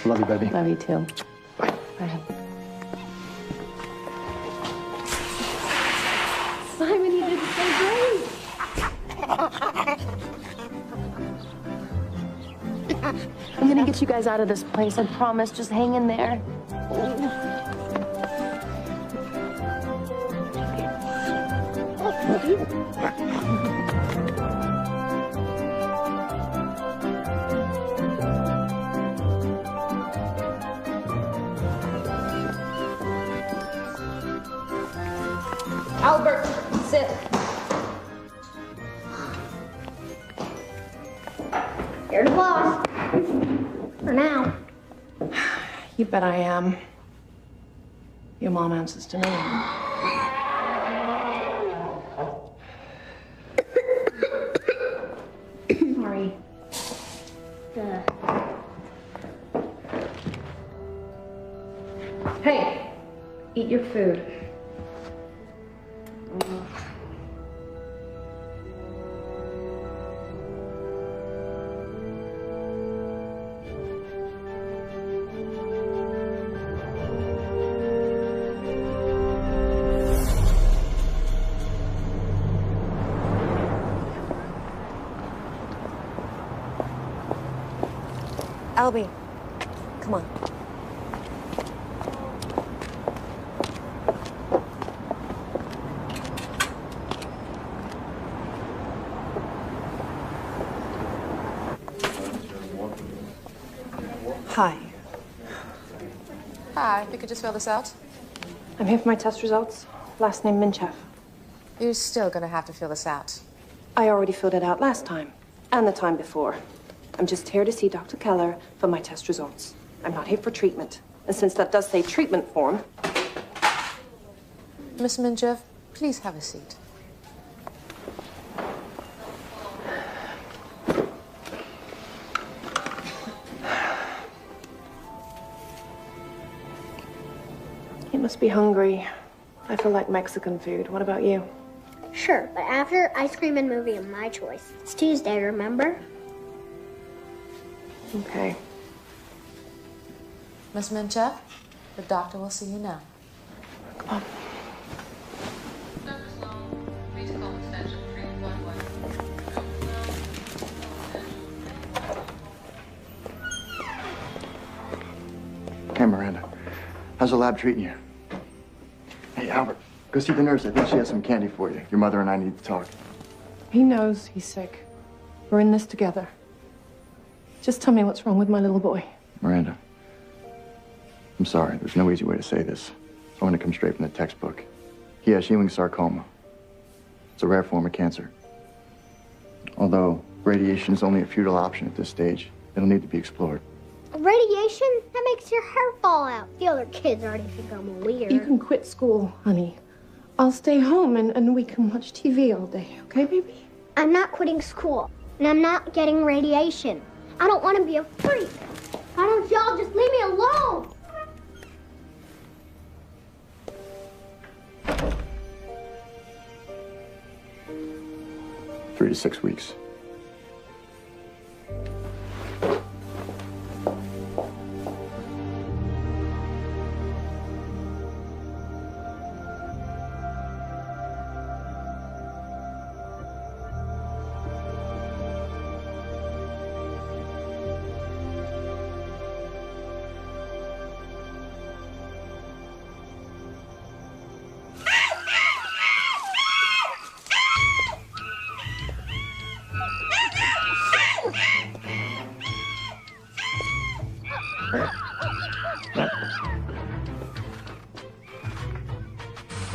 Love you, baby. Love you too. Bye. Bye. Simon, you did so great. I'm gonna get you guys out of this place, I promise. Just hang in there. Albert, sit. You're the boss. For now. You bet I am. Your mom answers to me. Sorry. Hey, eat your food. Albie, come on. Hi. Hi, if you could just fill this out. I'm here for my test results. Last name Minchev. You're still gonna have to fill this out. I already filled it out last time, and the time before. I'm just here to see Dr. Keller for my test results. I'm not here for treatment. And since that does say treatment form... Miss Minchev, please have a seat. You must be hungry. I feel like Mexican food. What about you? Sure, but after ice cream and movie of my choice. It's Tuesday, remember? Okay. Miss Minchev, the doctor will see you now. Come on. Hey, Miranda. How's the lab treating you? Hey, Albert, go see the nurse. I think she has some candy for you. Your mother and I need to talk. He knows he's sick. We're in this together. Just tell me what's wrong with my little boy. Miranda, I'm sorry. There's no easy way to say this. I want to come straight from the textbook. He has Ewing sarcoma. It's a rare form of cancer. Although radiation is only a futile option at this stage, it'll need to be explored. Radiation? That makes your hair fall out. The other kids already think I'm weird. You can quit school, honey. I'll stay home and we can watch TV all day, okay, baby? I'm not quitting school, and I'm not getting radiation. I don't want to be a freak. Why don't y'all just leave me alone? Three to 6 weeks.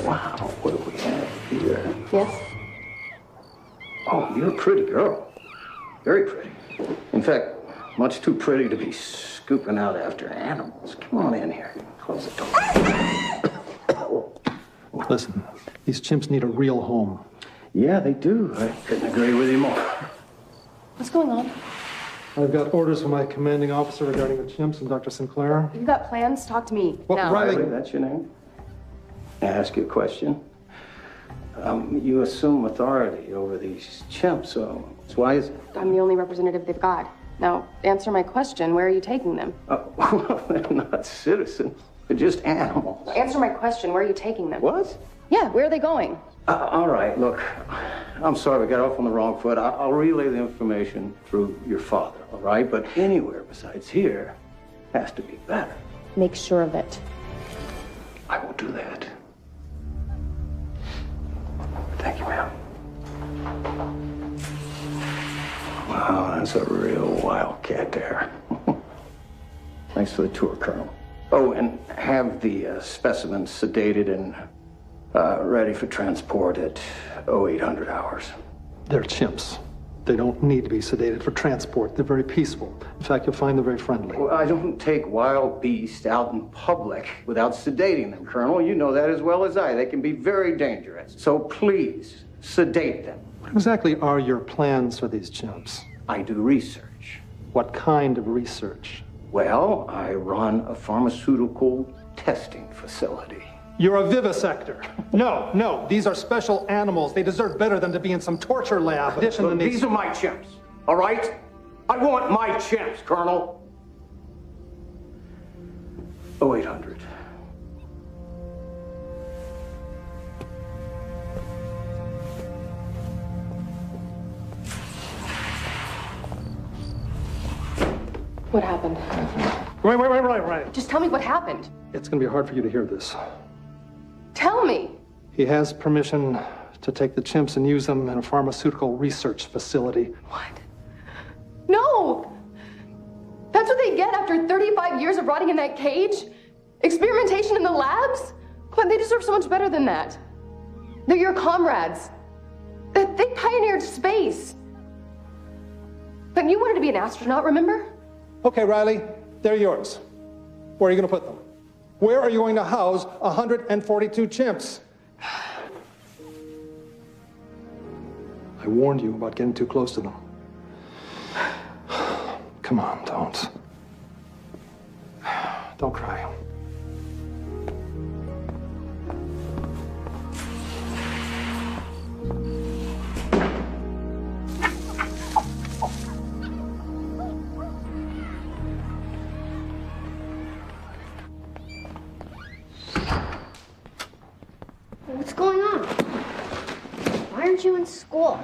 Wow, what do we have here? Yes? Oh, you're a pretty girl. Very pretty. In fact, much too pretty to be scooping out after animals. Come on in here. Close the door. Listen, these chimps need a real home. Yeah, they do. I couldn't agree with you more. What's going on? I've got orders from my commanding officer regarding the chimps and Dr. Sinclair. You've got plans? Talk to me. What, now. Riley? That's your name? May I ask you a question? You assume authority over these chimps, so why is it? I'm the only representative they've got. Now, answer my question. Where are you taking them? Well, they're not citizens. They're just animals. Answer my question. Where are you taking them? What? Yeah, where are they going? All right, look, I'm sorry we got off on the wrong foot. I'll relay the information through your father, all right? But anywhere besides here has to be better. Make sure of it. I will do that. Thank you, ma'am. Wow, that's a real wildcat there. Thanks for the tour, Colonel. Oh, and have the specimens sedated and ready for transport at 0800 hours. They're chimps. They don't need to be sedated for transport. They're very peaceful. In fact, you'll find them very friendly. Well, I don't take wild beasts out in public without sedating them, Colonel. You know that as well as I. They can be very dangerous. So please, sedate them. What exactly are your plans for these chimps? I do research. What kind of research? Well, I run a pharmaceutical testing facility. You're a vivisector. No, these are special animals. They deserve better than to be in some torture lab. Look, these are my chimps, all right? I want my chimps, Colonel. 0800. What happened? Right. Just tell me what happened. It's going to be hard for you to hear this. Tell me. He has permission to take the chimps and use them in a pharmaceutical research facility. What? No! That's what they get after 35 years of rotting in that cage? Experimentation in the labs? But they deserve so much better than that. They're your comrades. They pioneered space. But you wanted to be an astronaut, remember? Okay, Riley, they're yours. Where are you going to put them? Where are you going to house 142 chimps? I warned you about getting too close to them. Come on, don't. Don't cry. What's going on? Why aren't you in school?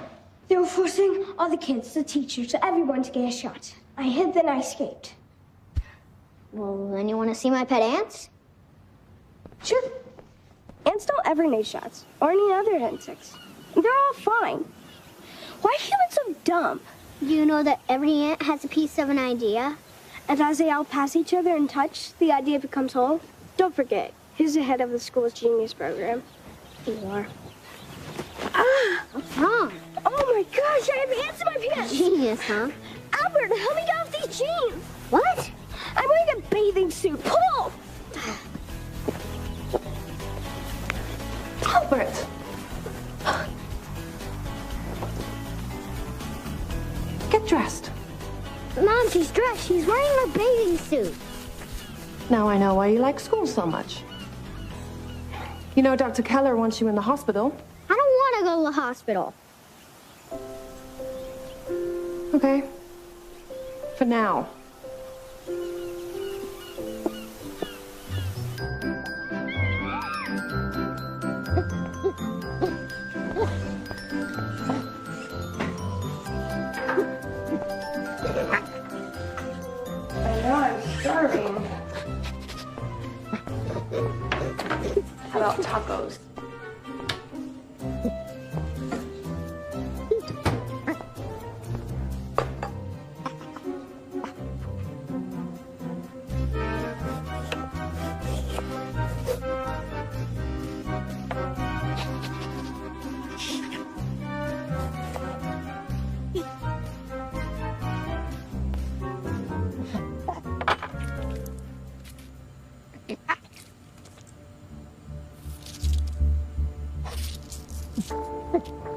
They were forcing all the kids, the teachers, everyone to get a shot. I hid, then I escaped. Well, then you want to see my pet ants? Sure. Ants don't ever need shots, or any other insects. They're all fine. Why are humans so dumb? Do you know that every ant has a piece of an idea? And as they all pass each other and touch, the idea becomes whole. Don't forget, he's the head of the school's genius program. You are. Ah! What's wrong? Oh my gosh, I have ants in my pants! Genius, huh? Albert, help me get off these jeans! What? I'm wearing a bathing suit. Pull! Albert! Get dressed. Mom, she's dressed. She's wearing her bathing suit. Now I know why you like school so much. You know, Dr. Keller wants you in the hospital. I don't want to go to the hospital. Okay. For now. I know, I'm starving. How about tacos?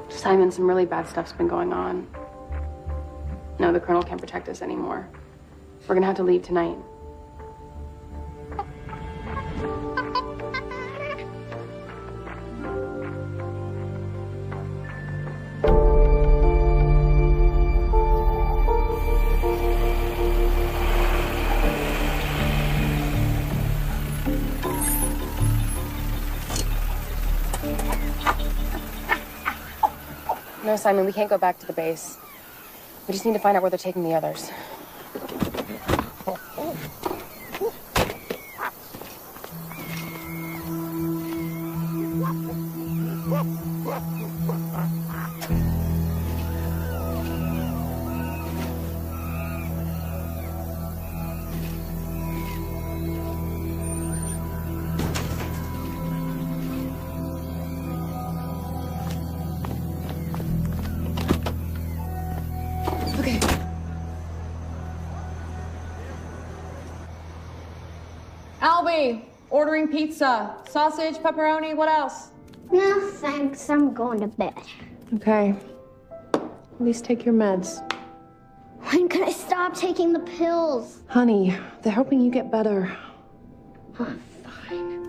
Simon, some really bad stuff's been going on. No, the Colonel can't protect us anymore. We're gonna have to leave tonight. No, Simon, we can't go back to the base. We just need to find out where they're taking the others. Okay. Albie, ordering pizza. Sausage, pepperoni, what else? No, thanks. I'm going to bed. Okay. At least take your meds. When can I stop taking the pills? Honey, they're helping you get better. Oh, fine.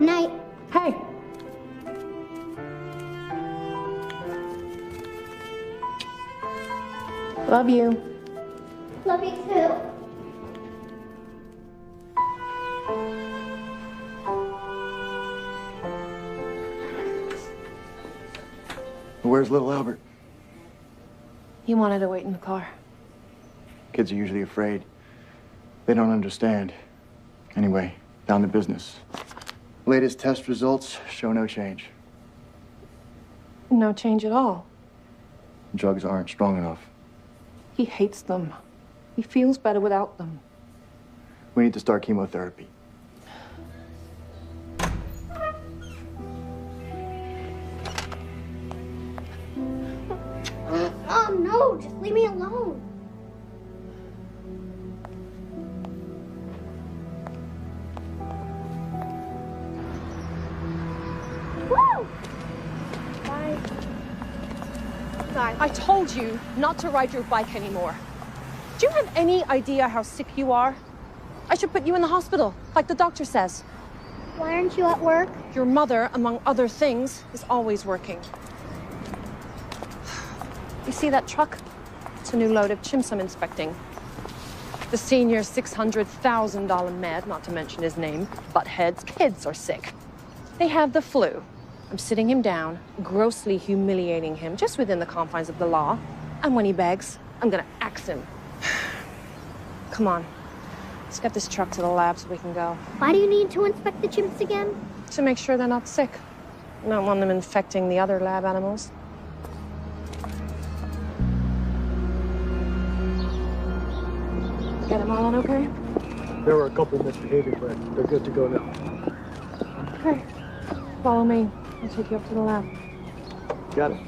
Night. Hey. Love you. Love you too. Where's little Albert? He wanted to wait in the car. Kids are usually afraid. They don't understand. Anyway, down to business. Latest test results show no change. No change at all. Drugs aren't strong enough. He hates them. He feels better without them. We need to start chemotherapy. Oh, no, just leave me alone. Woo! Bye. I told you not to ride your bike anymore. Do you have any idea how sick you are? I should put you in the hospital, like the doctor says. Why aren't you at work? Your mother, among other things, is always working. You see that truck? It's a new load of chimps I'm inspecting. The senior $600,000 med, not to mention his name, Butthead's kids are sick. They have the flu. I'm sitting him down, grossly humiliating him, just within the confines of the law. And when he begs, I'm gonna axe him. Come on, let's get this truck to the lab so we can go. Why do you need to inspect the chimps again? To make sure they're not sick. I don't want them infecting the other lab animals. Get them all on okay? There were a couple misbehaving, but they're good to go now. Okay. Follow me. I'll take you up to the lab. Got it.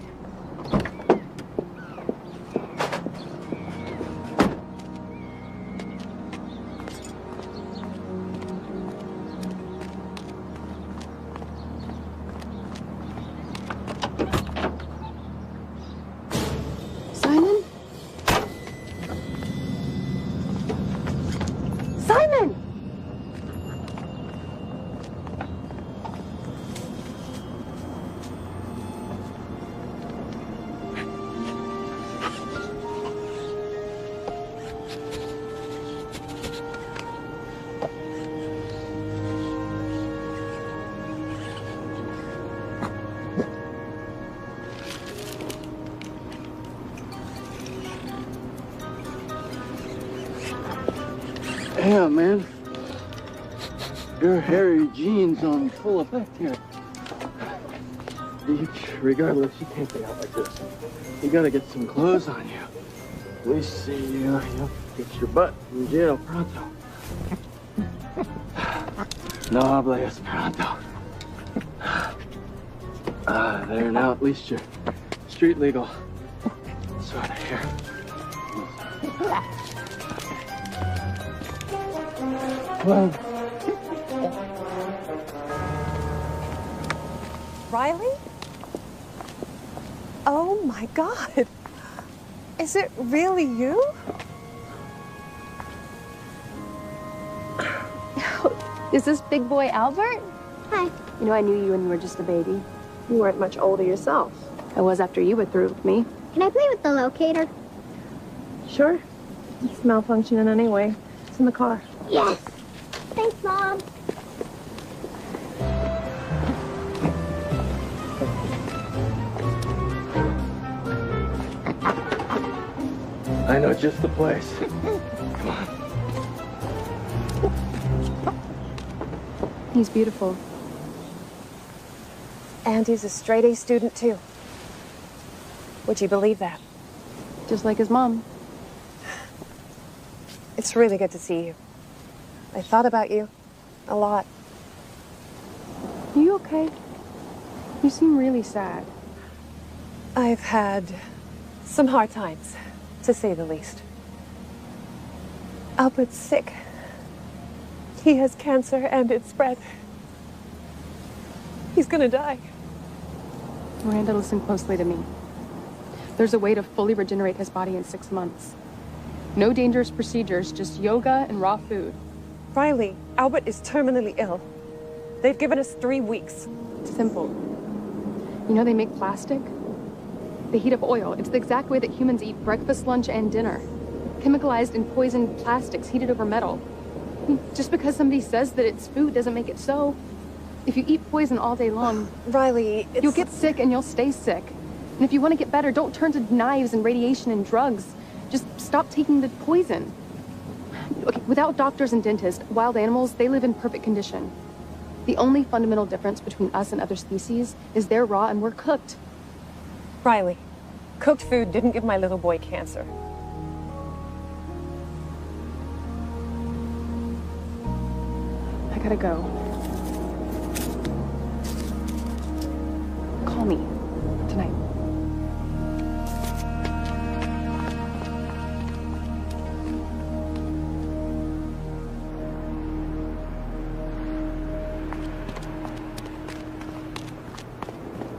Simon? Simon! Yeah, man. Your hairy jeans on full effect here. Regardless, you can't be out like this. You gotta get some clothes on you. At least see you get your butt in jail pronto. No habla esperanto. There now, at least you're street legal. Sort of here. Well, Riley? Oh my God. Is it really you? Is this big boy Albert? Hi. You know, I knew you when you were just a baby. You weren't much older yourself. I was after you were through with me. Can I play with the locator? Sure. It's malfunctioning anyway. It's in the car. Yes. Thanks, Mom. I know just the place. Come on. He's beautiful. And he's a straight-A student, too. Would you believe that? Just like his mom. It's really good to see you. I thought about you a lot. Are you okay? You seem really sad. I've had some hard times, to say the least. Albert's sick. He has cancer and it's spread. He's gonna die. Miranda, listen closely to me. There's a way to fully regenerate his body in 6 months. No dangerous procedures, just yoga and raw food. Riley, Albert is terminally ill. They've given us 3 weeks. Simple. You know they make plastic? They heat up oil. It's the exact way that humans eat breakfast, lunch, and dinner. Chemicalized and poisoned plastics heated over metal. Just because somebody says that it's food doesn't make it so. If you eat poison all day long, Riley, you'll get sick and you'll stay sick. And if you want to get better, don't turn to knives and radiation and drugs. Just stop taking the poison. Okay, without doctors and dentists, wild animals, they live in perfect condition. The only fundamental difference between us and other species is they're raw and we're cooked. Riley, cooked food didn't give my little boy cancer. I gotta go. Call me tonight.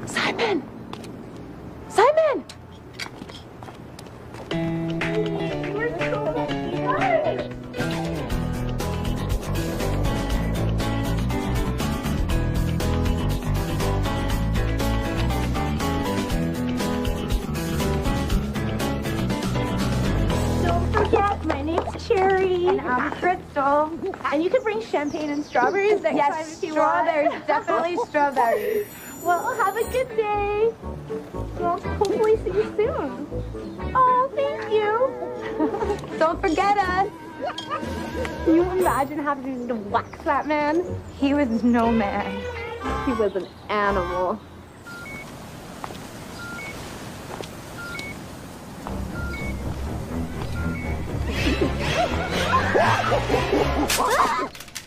Simon! Simon! And I'm Crystal. And you can bring champagne and strawberries next time if you want. Strawberries, definitely strawberries. Well, have a good day. Well, hopefully see you soon. Oh, thank you. Don't forget us. Can you imagine having to wax that man? He was no man. He was an animal.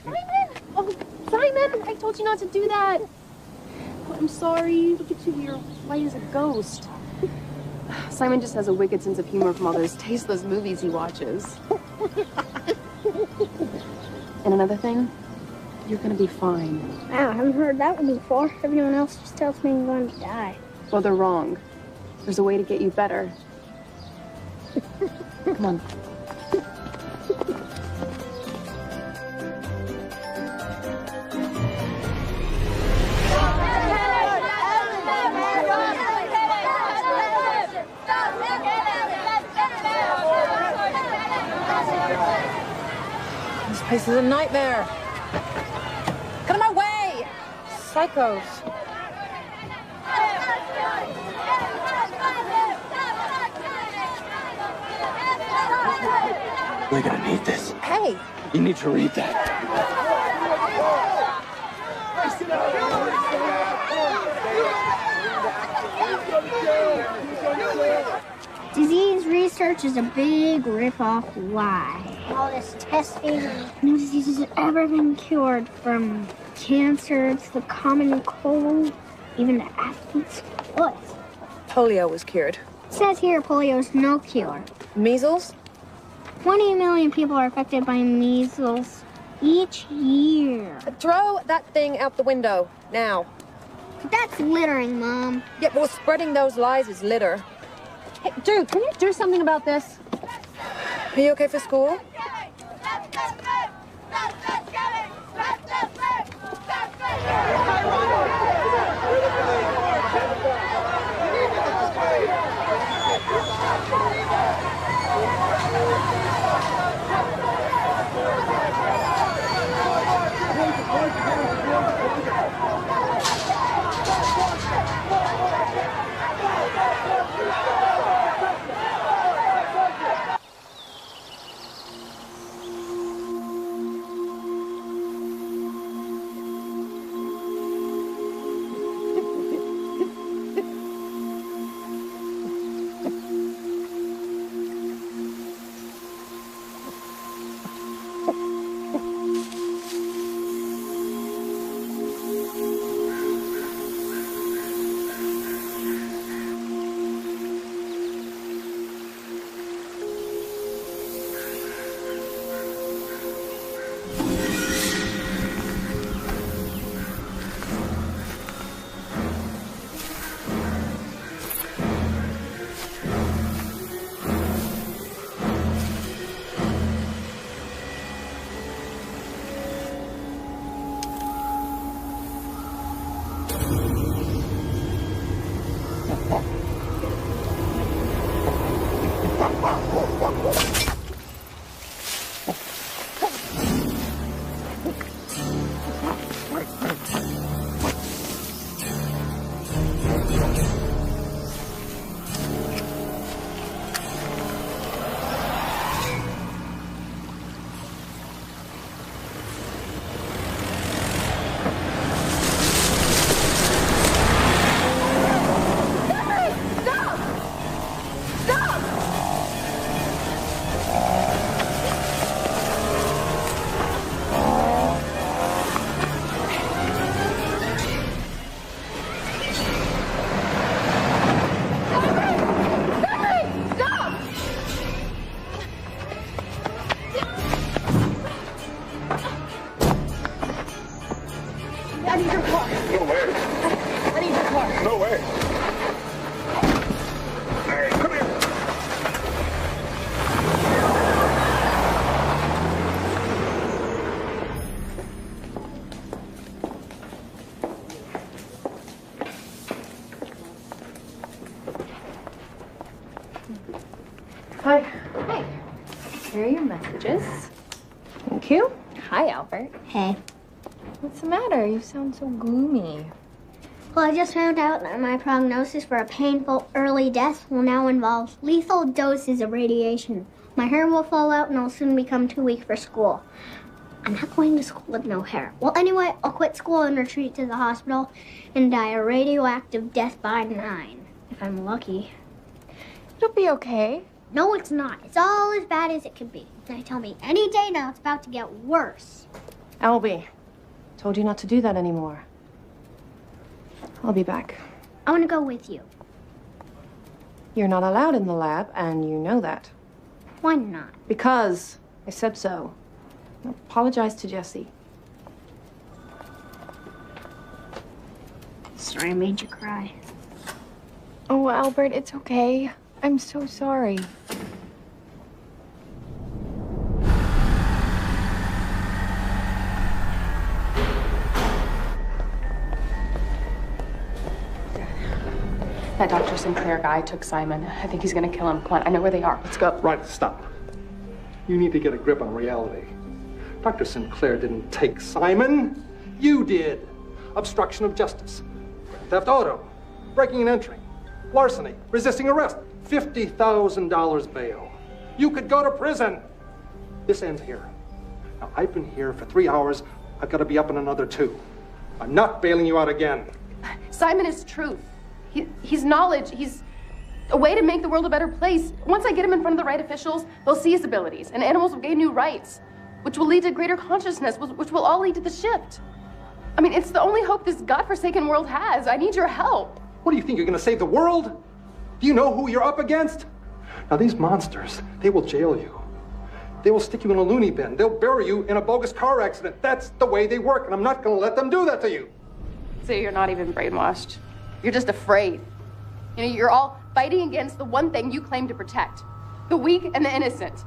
Simon! Oh, Simon! I told you not to do that. Oh, I'm sorry. Look at you. You're white as a ghost. Simon just has a wicked sense of humor from all those tasteless movies he watches. And another thing, you're gonna be fine. Wow, I haven't heard that one before. Everyone else just tells me I'm going to die. Well, they're wrong. There's a way to get you better. Come on. This place is a nightmare. Get out of my way! Psychos. We're gonna need this. Hey! You need to read that. Disease research is a big rip-off lie. All this testing, no disease has ever been cured, from cancer to the common cold, even to athlete's foot. Polio was cured. It says here polio's no cure. Measles? 20 million people are affected by measles each year. Throw that thing out the window, now. That's littering, Mom. Yeah, well, spreading those lies is litter. Hey, dude, can you do something about this? Are you okay for school? I need your car. No way. I need your car. No way. Hey, come here. Hi. Hi. Here are your messages. Thank you. Hi, Albert. Hey. What's the matter? You sound so gloomy. Well, I just found out that my prognosis for a painful early death will now involve lethal doses of radiation. My hair will fall out and I'll soon become too weak for school. I'm not going to school with no hair. Well, anyway, I'll quit school and retreat to the hospital and die a radioactive death by 9, if I'm lucky. It'll be okay. No, it's not. It's all as bad as it could be. They tell me any day now it's about to get worse. Albie, told you not to do that anymore. I'll be back. I want to go with you. You're not allowed in the lab, and you know that. Why not? Because I said so. Apologize to Jesse. Sorry I made you cry. Oh, Albert, it's okay. I'm so sorry. That Dr. Sinclair guy took Simon. I think he's gonna kill him. Come on, I know where they are. Let's go. Right, stop. You need to get a grip on reality. Dr. Sinclair didn't take Simon. You did. Obstruction of justice, theft auto, breaking and entering, larceny, resisting arrest, $50,000 bail. You could go to prison. This ends here. Now, I've been here for 3 hours. I've got to be up in another 2. I'm not bailing you out again. Simon is truth. He's knowledge. He's a way to make the world a better place. Once I get him in front of the right officials, they'll see his abilities, and animals will gain new rights, which will lead to greater consciousness, which will all lead to the shift. I mean, it's the only hope this godforsaken world has. I need your help. What do you think, you're going to save the world? Do you know who you're up against? Now, these monsters, they will jail you. They will stick you in a loony bin. They'll bury you in a bogus car accident. That's the way they work, and I'm not going to let them do that to you. So you're not even brainwashed. You're just afraid. You know, you're all fighting against the one thing you claim to protect. The weak and the innocent.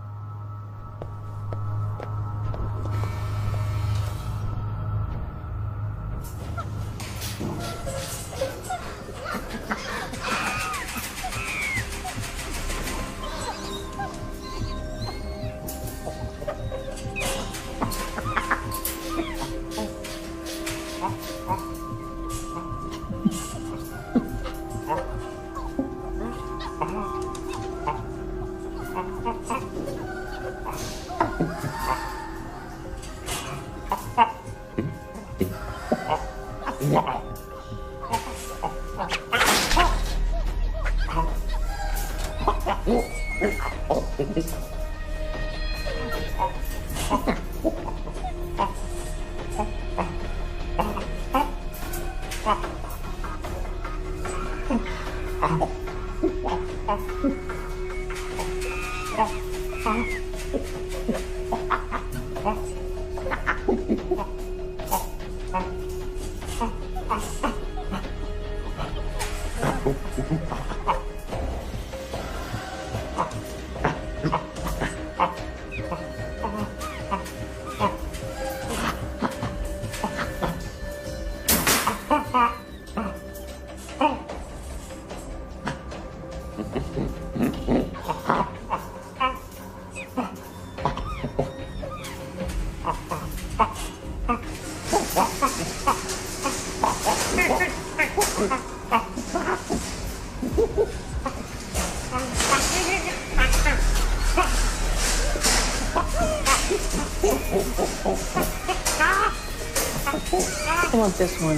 I want this one.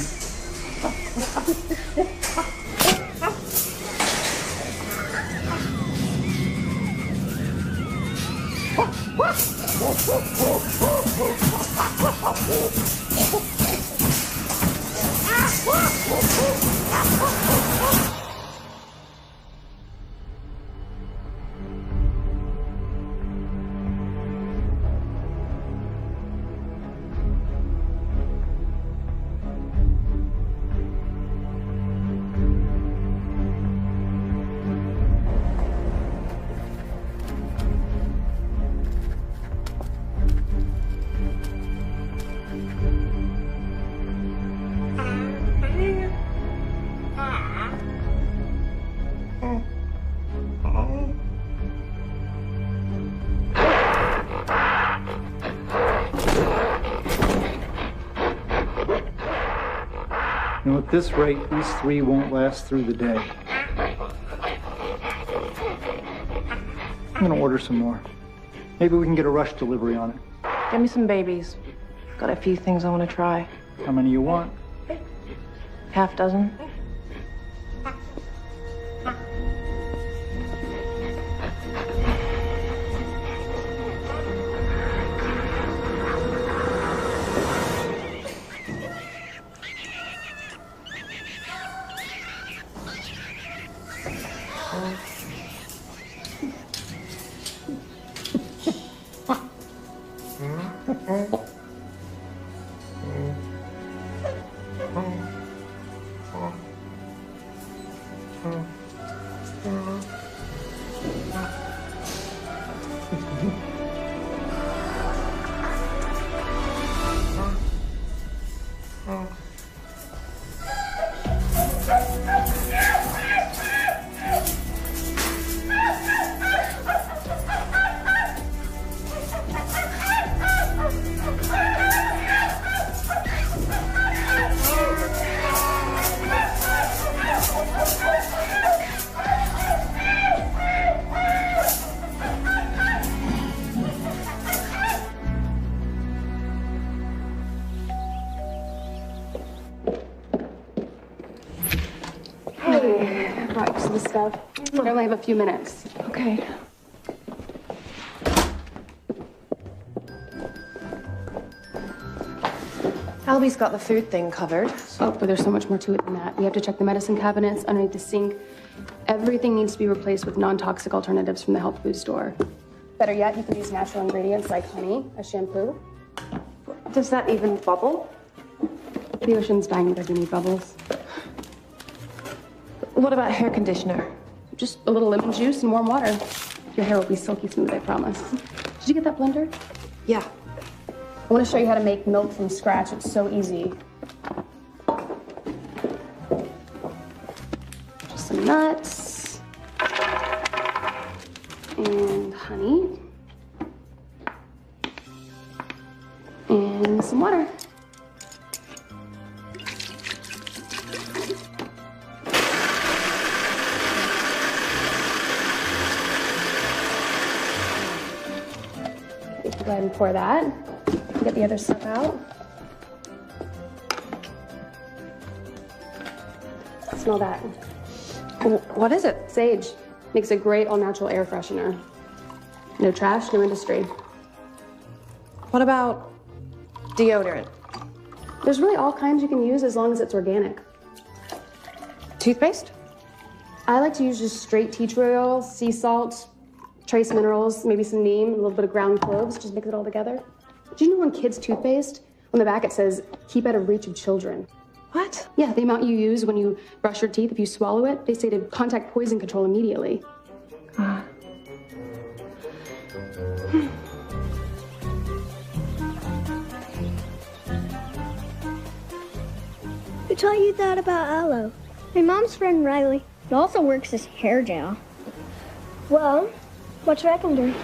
You know, at this rate, these 3 won't last through the day. I'm gonna order some more. Maybe we can get a rush delivery on it. Get me some babies. Got a few things I want to try. How many you want? Half dozen. Stuff. I only have a few minutes. Okay. Albie's got the food thing covered. Oh, but there's so much more to it than that. We have to check the medicine cabinets underneath the sink. Everything needs to be replaced with non-toxic alternatives from the health food store. Better yet, you can use natural ingredients like honey as shampoo. Does that even bubble? The ocean's dying without any bubbles. What about hair conditioner? Just a little lemon juice and warm water. Your hair will be silky smooth, I promise. Did you get that blender? Yeah. I want to show you how to make milk from scratch. It's so easy. Just some nuts. And honey. And some water. Go ahead and pour that. Get the other stuff out. Smell that. What is it? Sage. Makes a great all-natural air freshener. No trash, no industry. What about deodorant? There's really all kinds you can use as long as it's organic. Toothpaste? I like to use just straight tea tree oil, sea salt, trace minerals, maybe some neem, a little bit of ground cloves, just mix it all together. Do you know on kids' toothpaste, on the back it says, keep out of reach of children? What? Yeah, the amount you use when you brush your teeth, if you swallow it, they say to contact poison control immediately. Who taught you that about aloe? My mom's friend Riley. It also works as hair gel. Well, what you recommend?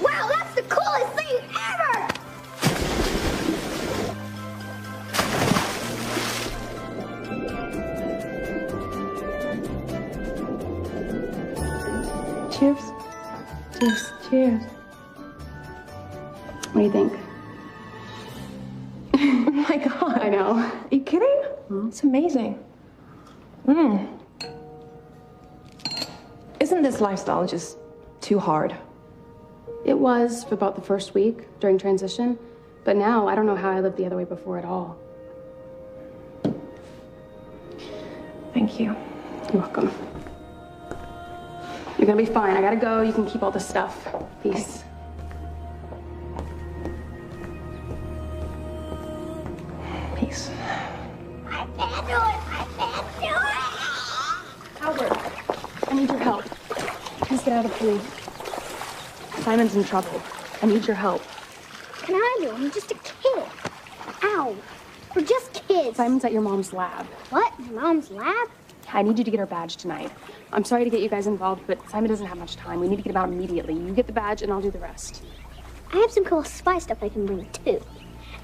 Wow, that's the coolest thing ever! Cheers. Cheers. Cheers. What do you think? Oh my God. I know. Are you kidding? It's amazing. Isn't this lifestyle just too hard? It was for about the first week during transition, but now I don't know how I lived the other way before at all. Thank you. You're welcome. You're gonna be fine. I gotta go. You can keep all this stuff. Peace. Peace. I can't do it! I can't do it! Albert, I need your help. Please get out of the pool. Simon's in trouble. I need your help. Can I do? I'm just a kid. Ow. We're just kids. Simon's at your mom's lab. What? My mom's lab? I need you to get her badge tonight. I'm sorry to get you guys involved, but Simon doesn't have much time. We need to get him out immediately. You get the badge, and I'll do the rest. I have some cool spy stuff I can bring, too.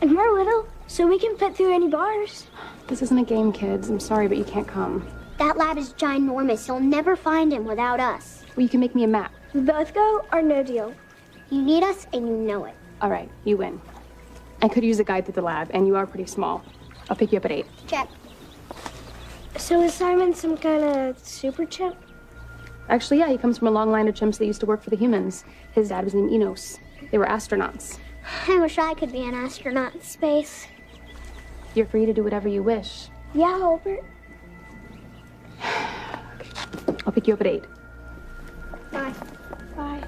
And we're little, so we can fit through any bars. This isn't a game, kids. I'm sorry, but you can't come. That lab is ginormous. You'll never find him without us. Well, you can make me a map. We both go or no deal. You need us, and you know it. All right, you win. I could use a guide through the lab, and you are pretty small. I'll pick you up at 8. Check. So is Simon some kind of super chimp? Actually, yeah, he comes from a long line of chimps that used to work for the humans. His dad was named Enos. They were astronauts. I wish I could be an astronaut in space. You're free to do whatever you wish. Yeah, Albert. I'll pick you up at 8. Bye. Bye.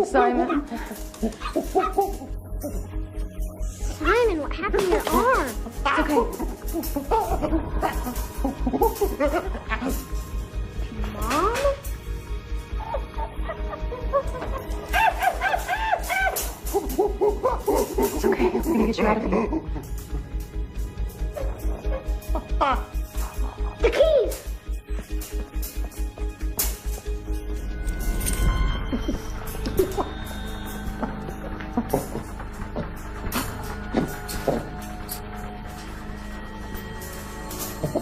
Simon. Simon, what happened to your arm? It's okay. Mom? It's okay. I'm gonna get you out of here. The keys! It's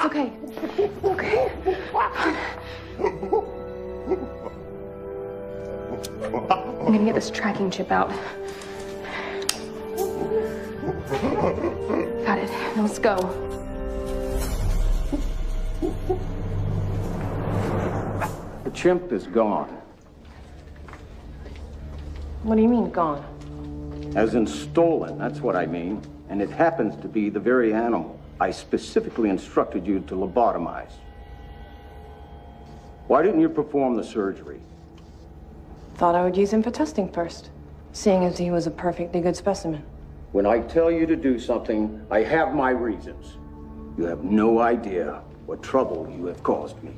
okay. Okay. I'm gonna get this tracking chip out. Got it. Now let's go. The chimp is gone. What do you mean, gone? As in stolen, that's what I mean. And it happens to be the very animal I specifically instructed you to lobotomize. Why didn't you perform the surgery? Thought I would use him for testing first, seeing as he was a perfectly good specimen. When I tell you to do something, I have my reasons. You have no idea what trouble you have caused me.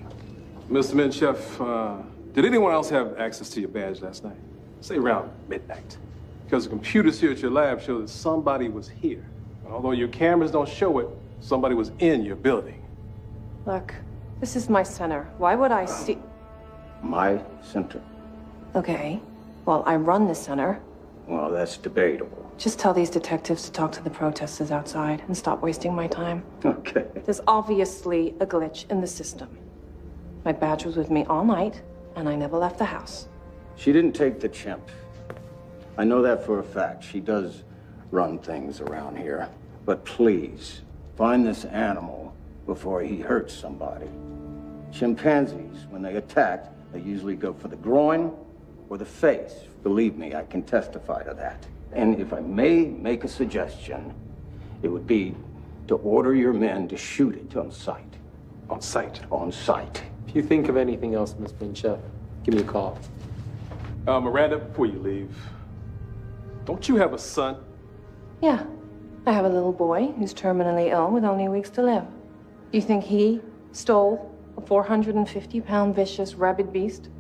Mr. Minchef, did anyone else have access to your badge last night? Say around midnight. Because the computers here at your lab show that somebody was here. Although your cameras don't show it, somebody was in your building. Look, this is my center. Why would I see... My center? Okay. Well, I run the center. Well, that's debatable. Just tell these detectives to talk to the protesters outside and stop wasting my time. Okay. There's obviously a glitch in the system. My badge was with me all night, and I never left the house. She didn't take the chimp. I know that for a fact. She does run things around here. But please, find this animal before he hurts somebody. Chimpanzees, when they attack, they usually go for the groin or the face. Believe me, I can testify to that. And if I may make a suggestion, it would be to order your men to shoot it on sight. On sight? On sight. If you think of anything else, Miss Minchef, give me a call. Miranda, before you leave, don't you have a son? Yeah. I have a little boy who's terminally ill with only weeks to live. You think he stole a 450-pound vicious rabid beast?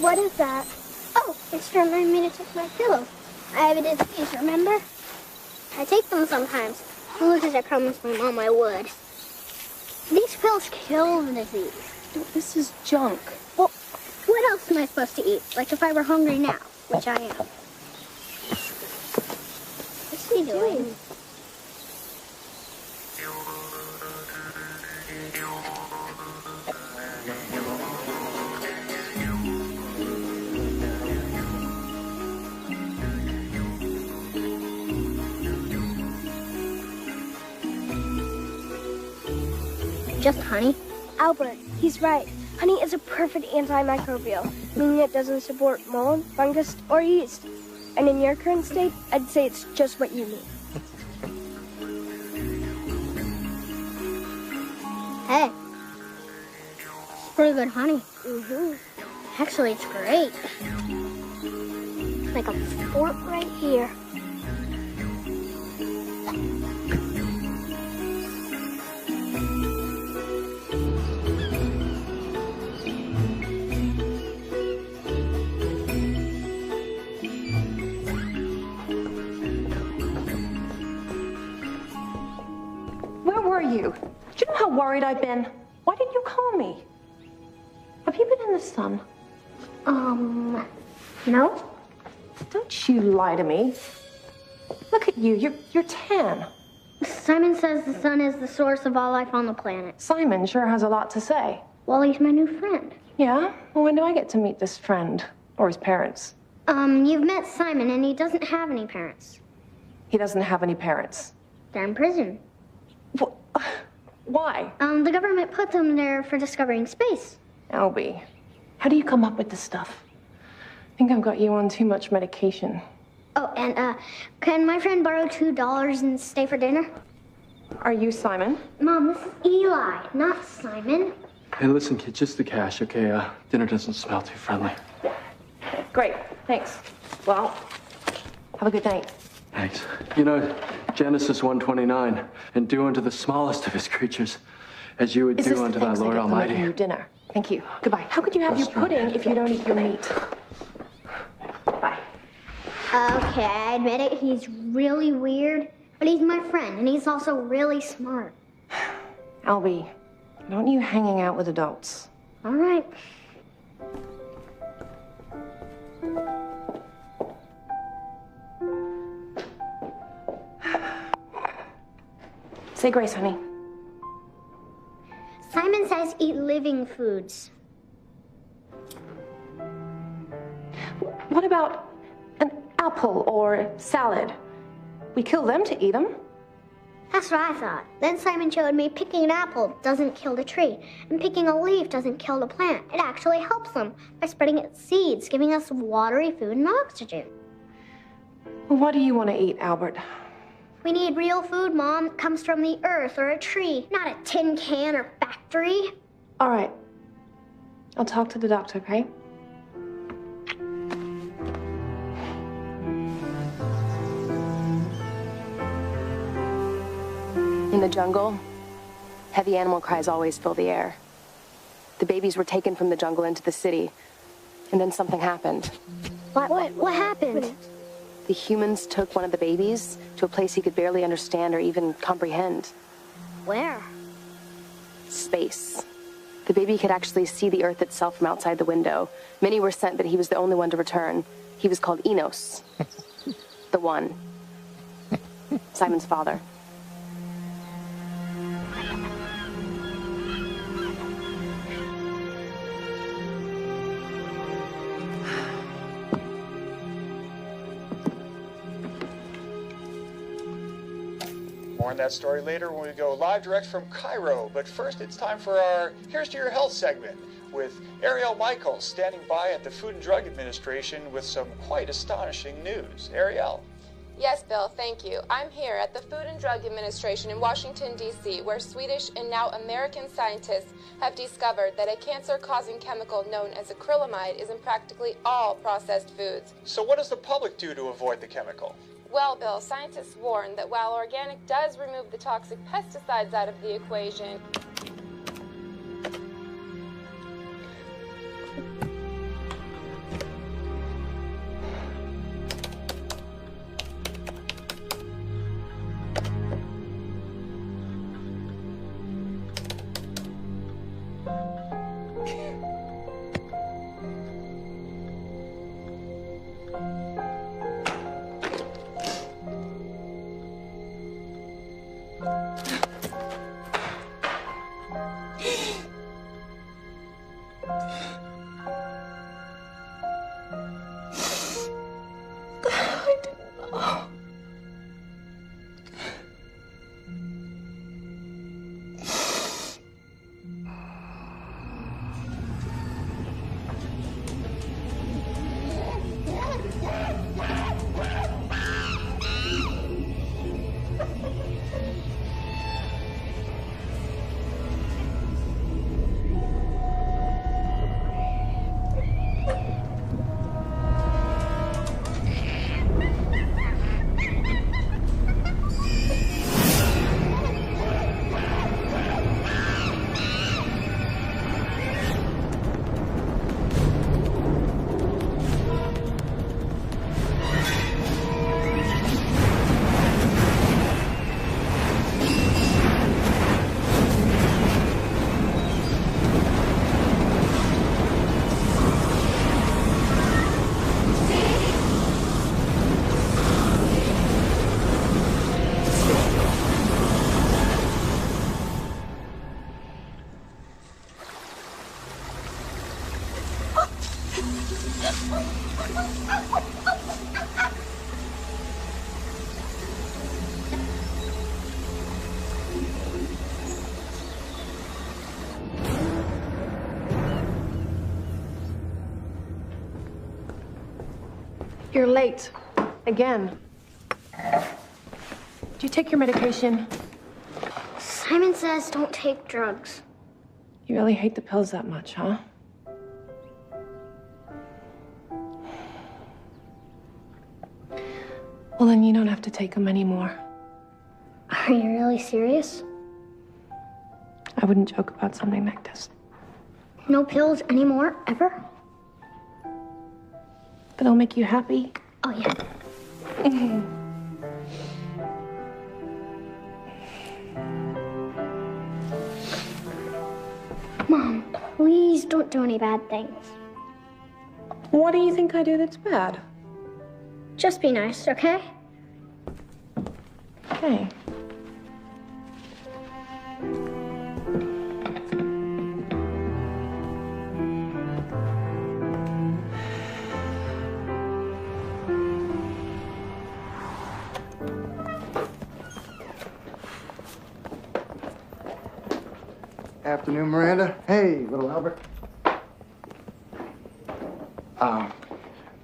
What is that? Oh, it's to remind me to take my pillow. I have a disease, remember? I take them sometimes. Only because I promised my mom I would. These pills kill the disease. This is junk. Well, what else am I supposed to eat? Like if I were hungry now, which I am. What's he doing? Just honey? Albert, he's right. Honey is a perfect antimicrobial, meaning it doesn't support mold, fungus, or yeast. And in your current state, I'd say it's just what you need. Hey. It's pretty good honey. Actually, it's great. Like a fort right here. Where were you? Do you know how worried I've been? Why didn't you call me? Have you been in the sun? No? Don't you lie to me. Look at you. You're tan. Simon says the sun is the source of all life on the planet. Simon sure has a lot to say. Well, he's my new friend. Yeah? Well, when do I get to meet this friend? Or his parents? You've met Simon, and he doesn't have any parents. He doesn't have any parents. They're in prison. Why? The government put them there for discovering space. Albie, how do you come up with this stuff? I think I've got you on too much medication. Oh, and, can my friend borrow $2 and stay for dinner? Are you Simon? Mom, this is Eli, not Simon. Hey, listen, kid, just the cash, okay? Dinner doesn't smell too friendly. Great, thanks. Well, have a good night. Thanks. You know, Genesis 1:29, and do unto the smallest of his creatures as you would do unto thy Lord Almighty. You dinner. Thank you. Goodbye. How could you have your pudding if you don't eat your meat? Bye. Okay, I admit it, he's really weird, but he's my friend, and he's also really smart. Albie, don't you hanging out with adults. All right. Say grace, honey. Simon says eat living foods. What about an apple or salad? We kill them to eat them. That's what I thought. Then Simon showed me picking an apple doesn't kill the tree, and picking a leaf doesn't kill the plant. It actually helps them by spreading its seeds, giving us watery food and oxygen. What do you want to eat, Albert? We need real food, Mom, that comes from the earth or a tree, not a tin can or factory. All right. I'll talk to the doctor, okay? In the jungle, heavy animal cries always fill the air. The babies were taken from the jungle into the city, and then something happened. What happened? The humans took one of the babies to a place he could barely understand or even comprehend. Where? Space. The baby could actually see the Earth itself from outside the window. Many were sent, but he was the only one to return. He was called Enos. The One. Simon's father. More on that story later when we go live direct from Cairo. But first, it's time for our Here's to Your Health segment with Ariel Michaels standing by at the Food and Drug Administration with some quite astonishing news. Ariel. Yes, Bill, thank you. I'm here at the Food and Drug Administration in Washington, D.C., where Swedish and now American scientists have discovered that a cancer-causing chemical known as acrylamide is in practically all processed foods. So what does the public do to avoid the chemical? Well, Bill, scientists warn that while organic does remove the toxic pesticides out of the equation, You're late. Again. Do you take your medication? Simon says don't take drugs. You really hate the pills that much, huh? Well, then you don't have to take them anymore. Are you really serious? I wouldn't joke about something like this. No pills anymore, ever? But it'll make you happy. Oh, yeah. Mom, please don't do any bad things. What do you think I do that's bad? Just be nice, okay? Okay. Afternoon, Miranda. Hey, little Albert.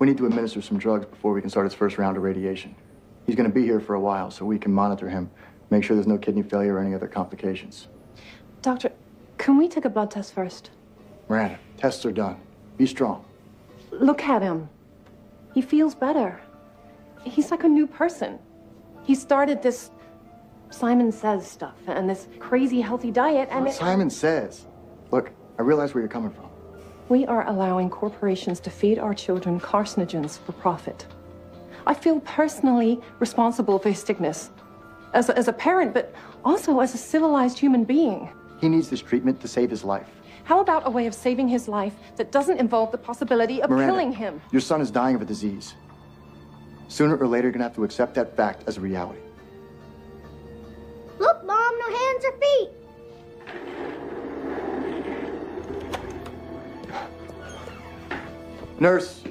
We need to administer some drugs before we can start his first round of radiation. He's going to be here for a while, so we can monitor him, make sure there's no kidney failure or any other complications. Doctor, can we take a blood test first? Miranda, tests are done. Be strong. Look at him. He feels better. He's like a new person. He started this Simon Says stuff and this crazy healthy diet and Simon Says. Look, I realize where you're coming from. We are allowing corporations to feed our children carcinogens for profit. I feel personally responsible for his sickness. As a parent, but also as a civilized human being. He needs this treatment to save his life. How about a way of saving his life that doesn't involve the possibility of Miranda, killing him? Your son is dying of a disease. Sooner or later, you're gonna have to accept that fact as a reality. Look, Mom, no hands or feet. Nurse,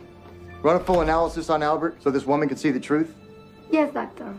run a full analysis on Albert so this woman can see the truth. Yes, doctor.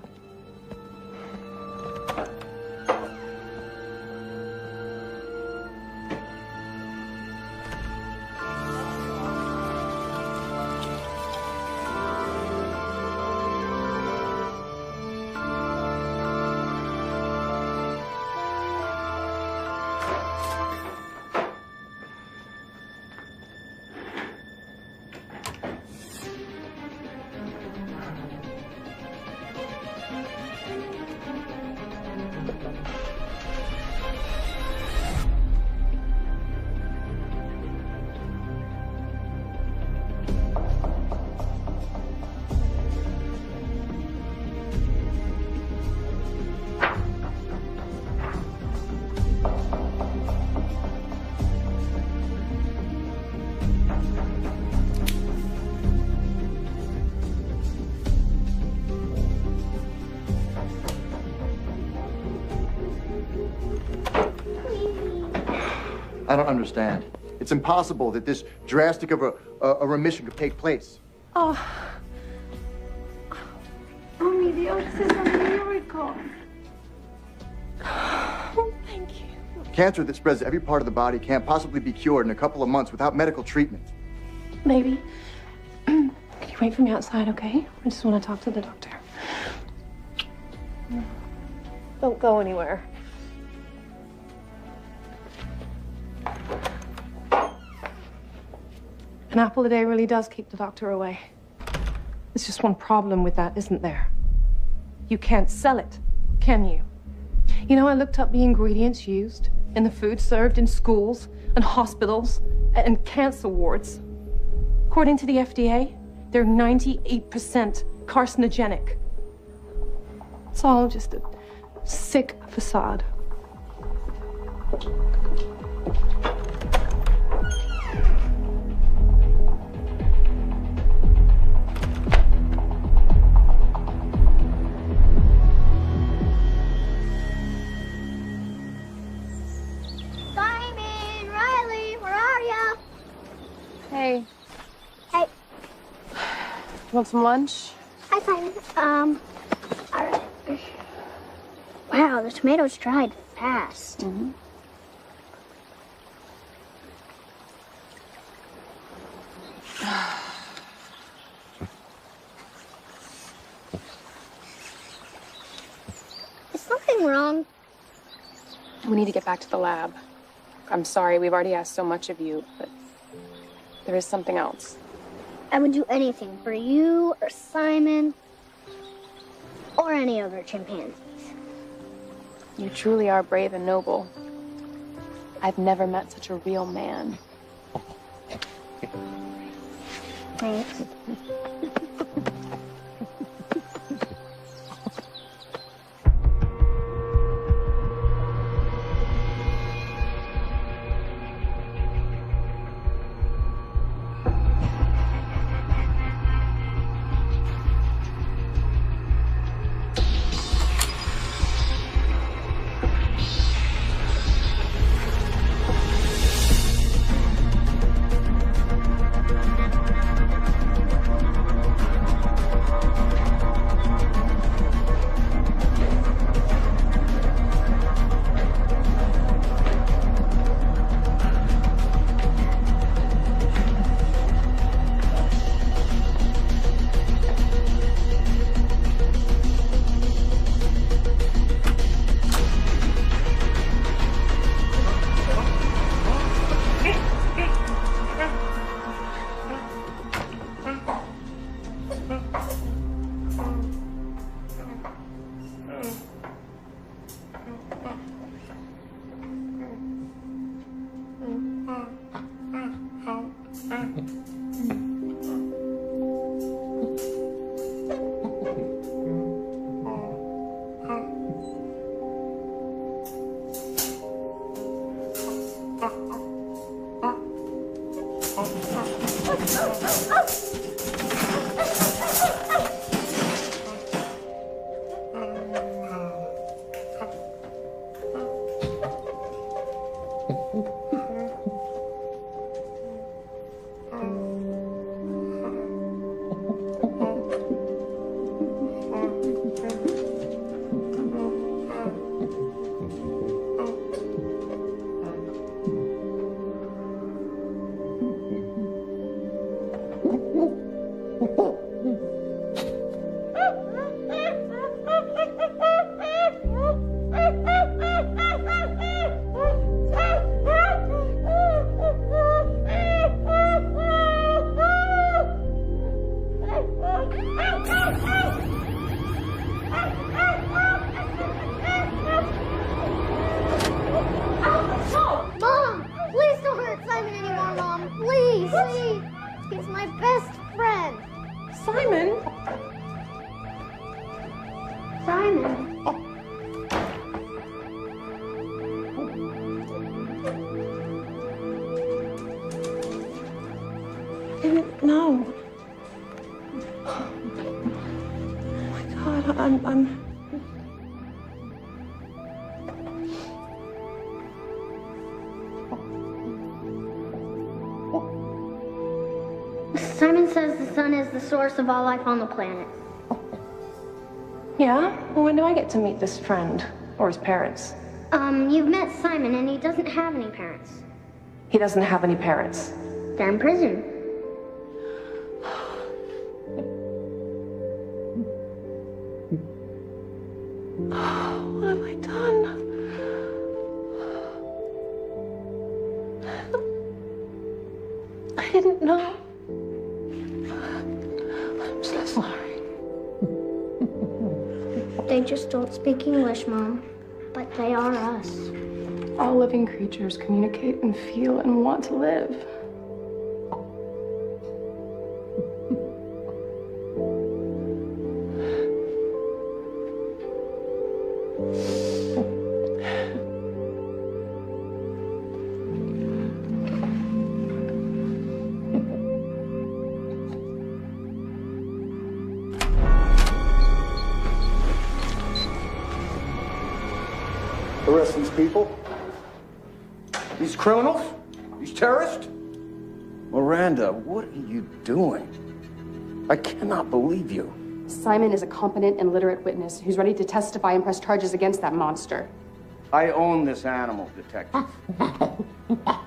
I don't understand. It's impossible that this drastic of a remission could take place. Oh. Mommy, the oats is a miracle. Oh, thank you. Cancer that spreads to every part of the body can't possibly be cured in a couple of months without medical treatment. Maybe. Can you wait for me outside, okay? I just want to talk to the doctor. Don't go anywhere. An apple a day really does keep the doctor away. There's just one problem with that, isn't there? You can't sell it, can you? You know, I looked up the ingredients used in the food served in schools and hospitals and cancer wards. According to the FDA, they're 98% carcinogenic. It's all just a sick facade. Simon, Riley, where are ya? Hey, Hey, want some lunch? hi, Simon. All right. Wow, the tomatoes dried fast. Mm-hmm. Is something wrong? We need to get back to the lab. I'm sorry, we've already asked so much of you, but there is something else. I would do anything for you or Simon or any other chimpanzees. You truly are brave and noble. I've never met such a real man. Thanks. Simon says the sun is the source of all life on the planet. Yeah? Well, when do I get to meet this friend? Or his parents? You've met Simon and he doesn't have any parents. He doesn't have any parents? They're in prison. What have I done? I didn't know. I'm so sorry. They just don't speak English, Mom. But they are us. All living creatures communicate and feel and want to live. Arrest these people. These criminals. These terrorists. Miranda, what are you doing? I cannot believe you. Simon is a competent and literate witness who's ready to testify and press charges against that monster. I own this animal, Detective.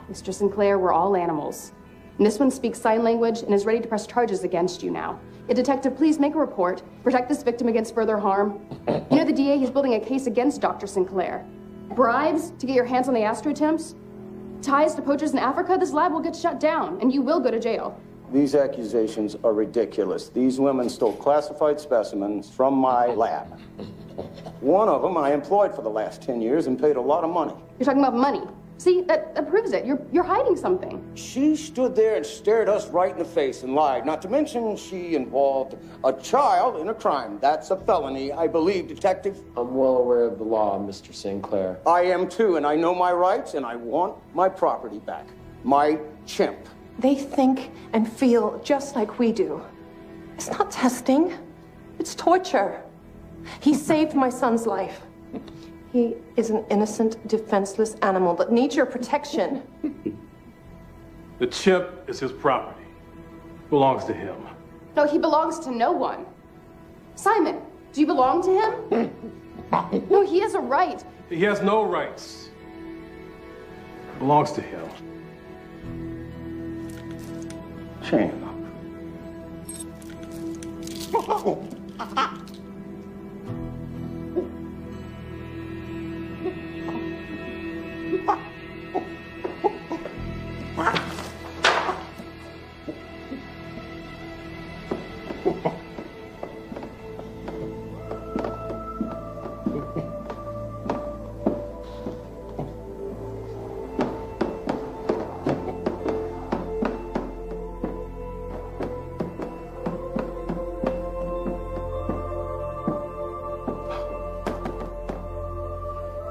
Mr. Sinclair, we're all animals. And this one speaks sign language and is ready to press charges against you now. Detective, please make a report. Protect this victim against further harm. You know, the DA, he's building a case against Dr. Sinclair. Bribes to get your hands on the astro-temps? ties to poachers in Africa, this lab will get shut down, and you will go to jail. These accusations are ridiculous. These women stole classified specimens from my lab. One of them I employed for the last 10 years and paid a lot of money. You're talking about money. See, that proves it. You're hiding something. She stood there and stared us right in the face and lied. Not to mention she involved a child in a crime. That's a felony, I believe, Detective. I'm well aware of the law, Mr. Sinclair. I am too, and I know my rights, and I want my property back. My chimp. They think and feel just like we do. It's not testing. It's torture. He saved my son's life. He is an innocent, defenseless animal that needs your protection. The chimp is his property. Belongs to him. No, he belongs to no one. Simon, do you belong to him? No, he has a right. He has no rights. It belongs to him. Shame.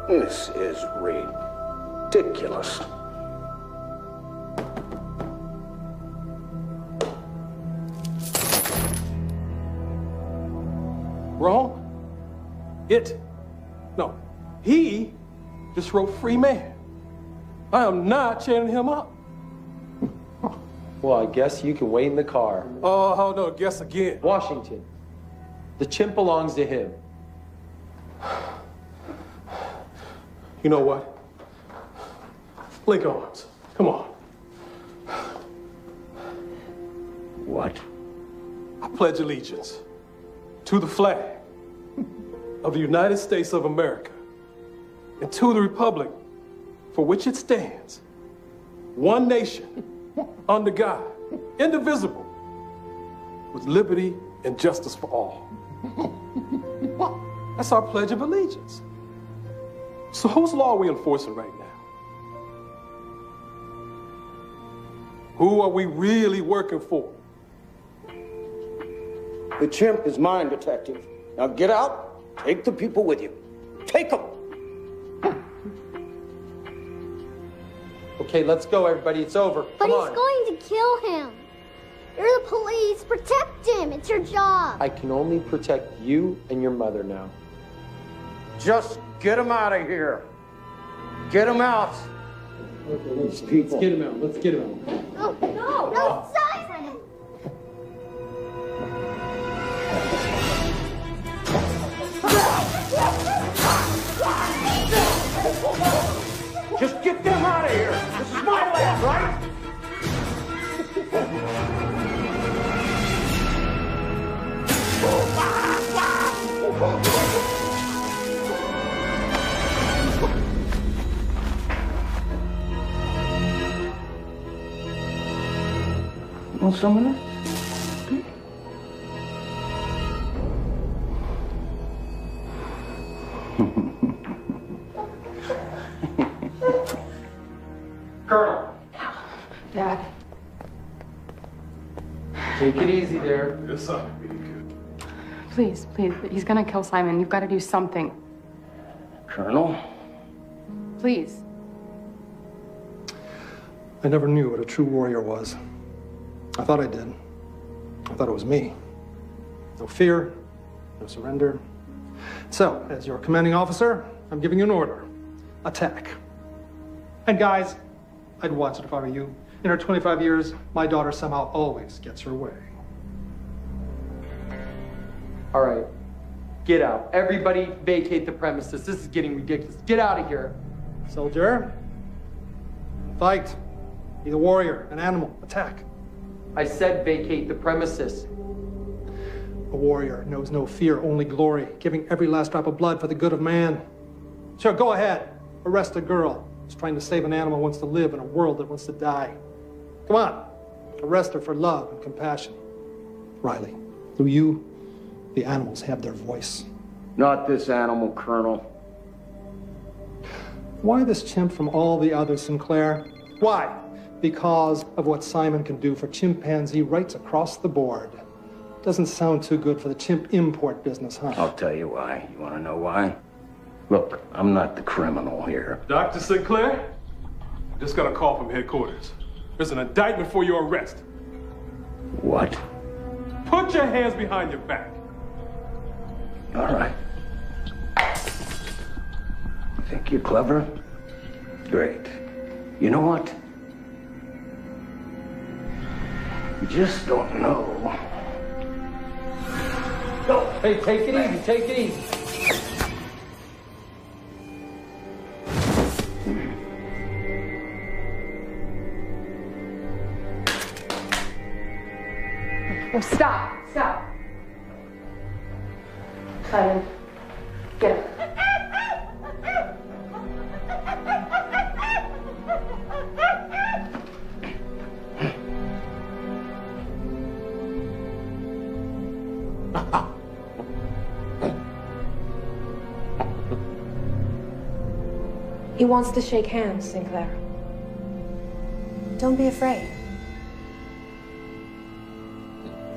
This is ridiculous. Wrong? He just wrote free man. I am not chaining him up. Well, I guess you can wait in the car. Oh, no, guess again. Washington. The chimp belongs to him. You know what? Link arms. Come on. What? I pledge allegiance to the flag of the United States of America and to the republic for which it stands, one nation, under God, indivisible, with liberty and justice for all. That's our pledge of allegiance. So whose law are we enforcing right now? Who are we really working for? The chimp is mine, Detective. Now get out, take the people with you. Take them! Okay, let's go, everybody. It's over. But Come on. he's going to kill him. You're the police. Protect him. It's your job. I can only protect you and your mother now. Just get him out of here. Get him out. Okay, let's get him out. Let's get him out. Oh, no. No, Simon. Just get them out of here. This is my lab, right? Want some of this? Colonel. Dad. Take it easy there. Yes, sir. Really good. Please, please. He's gonna kill Simon. You've got to do something. Colonel? Please. I never knew what a true warrior was. I thought I did. I thought it was me. No fear, no surrender. So, as your commanding officer, I'm giving you an order. Attack. And guys, I'd watch it if I were you. In her 25 years, my daughter somehow always gets her way. All right. Get out. Everybody vacate the premises. This is getting ridiculous. Get out of here. Soldier, fight. Be the warrior, an animal. Attack. I said vacate the premises. A warrior knows no fear, only glory, giving every last drop of blood for the good of man. Sure, go ahead. Arrest a girl. is trying to save an animal who wants to live in a world that wants to die. Come on, arrest her for love and compassion. Riley, through you, the animals have their voice. Not this animal, Colonel. Why this chimp from all the others, Sinclair? Why? Because of what Simon can do for chimpanzee rights across the board. Doesn't sound too good for the chimp import business, huh? I'll tell you why. You want to know why? Look, I'm not the criminal here. Dr. Sinclair, I just got a call from headquarters. There's an indictment for your arrest. What? Put your hands behind your back. All right. You think you're clever? Great. You know what? You just don't know. Go. Hey, take it easy, take it easy. Oh, stop. Stop. Simon, get up. He wants to shake hands, Sinclair. Don't be afraid.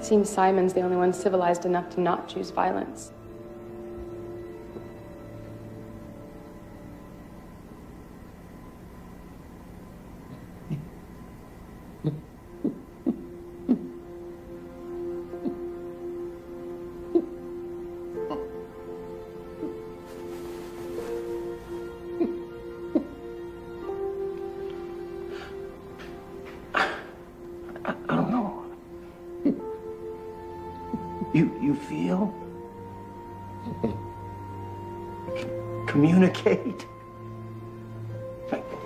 Seems Simon's the only one civilized enough to not choose violence. You feel? Communicate?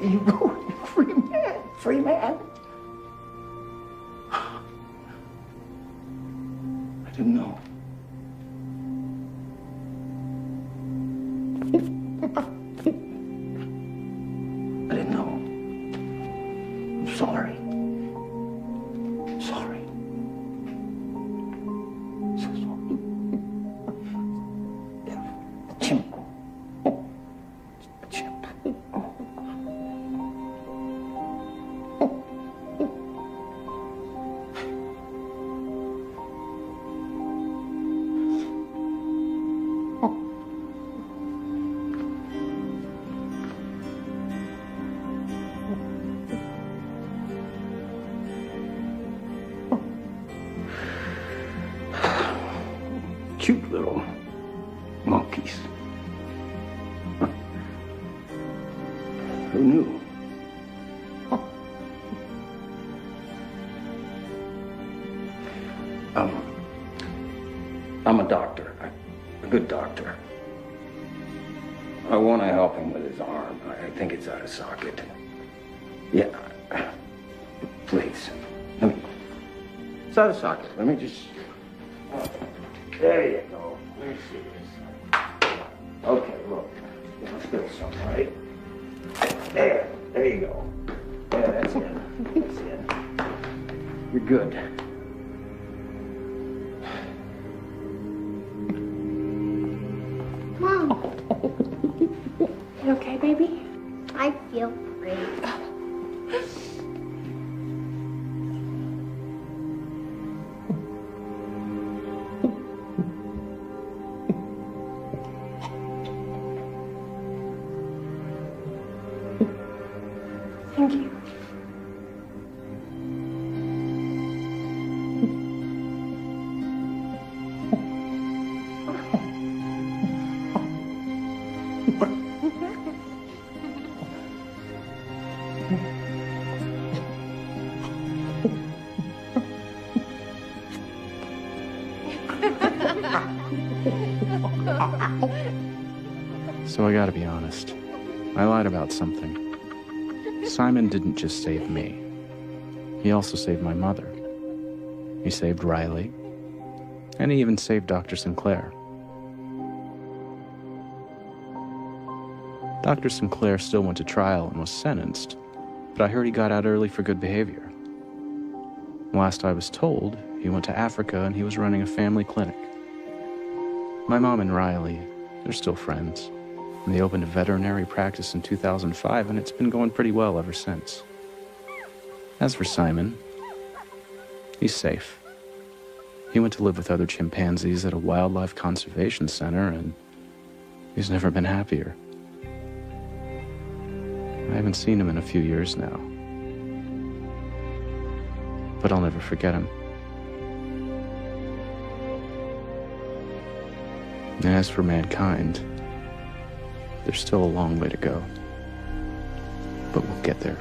You go, free man, free man. I didn't know. I didn't know. I'm sorry. I'm sorry. So sorry. A chimp. A chimp. Cute little monkeys. Who knew? I'm a doctor, a good doctor. I want to help him with his arm. I think it's out of socket. Yeah, please. It's out of socket. Let me just. There you go. Let me see this. Okay, look. Let's feel some, right? There you go. Yeah, that's it. That's it. You're good. Mom. You okay, baby? I feel great. Thank you. So I gotta be honest. I lied about something. Simon didn't just save me. He also saved my mother. He saved Riley. And he even saved Dr. Sinclair. Dr. Sinclair still went to trial and was sentenced, but I heard he got out early for good behavior. Last I was told, he went to Africa and he was running a family clinic. My mom and Riley, they're still friends. And they opened a veterinary practice in 2005, and it's been going pretty well ever since. As for Simon, he's safe. He went to live with other chimpanzees at a wildlife conservation center, and he's never been happier. I haven't seen him in a few years now, but I'll never forget him. And as for mankind, there's still a long way to go, but we'll get there.